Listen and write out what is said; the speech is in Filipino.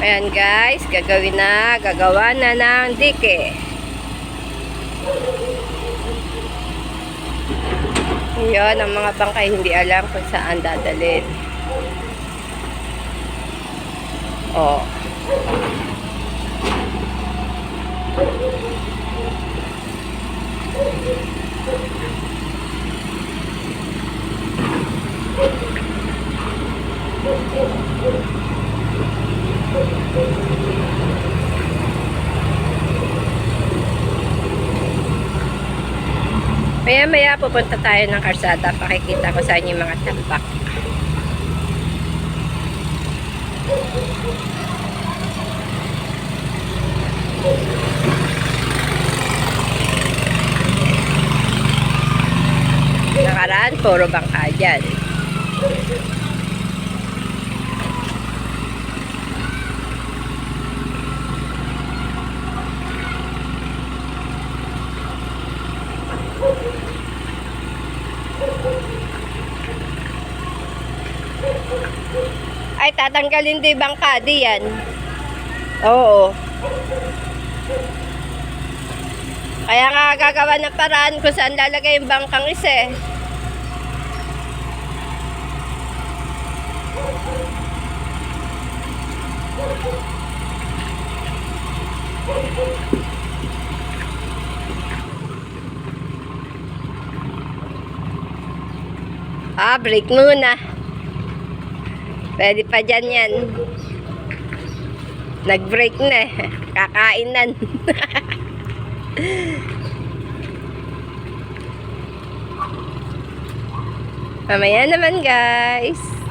Ayan guys, gagawa na ng dike. Ayan, ang mga bangkay hindi alam kung saan dadalhin. Oh. Maya pupunta tayo ng karsada. Pakikita ko sa inyo yung mga tambak. Nakaraan, puro bangka dyan. Ay, tatanggalin din bangka di yan. Oo. Kaya nga gagawa ng paraan kung saan lalagay yung bangkang isa eh. Break muna. Pwede pa dyan yan. Nag-break na eh. Kakainan. Mamaya naman guys.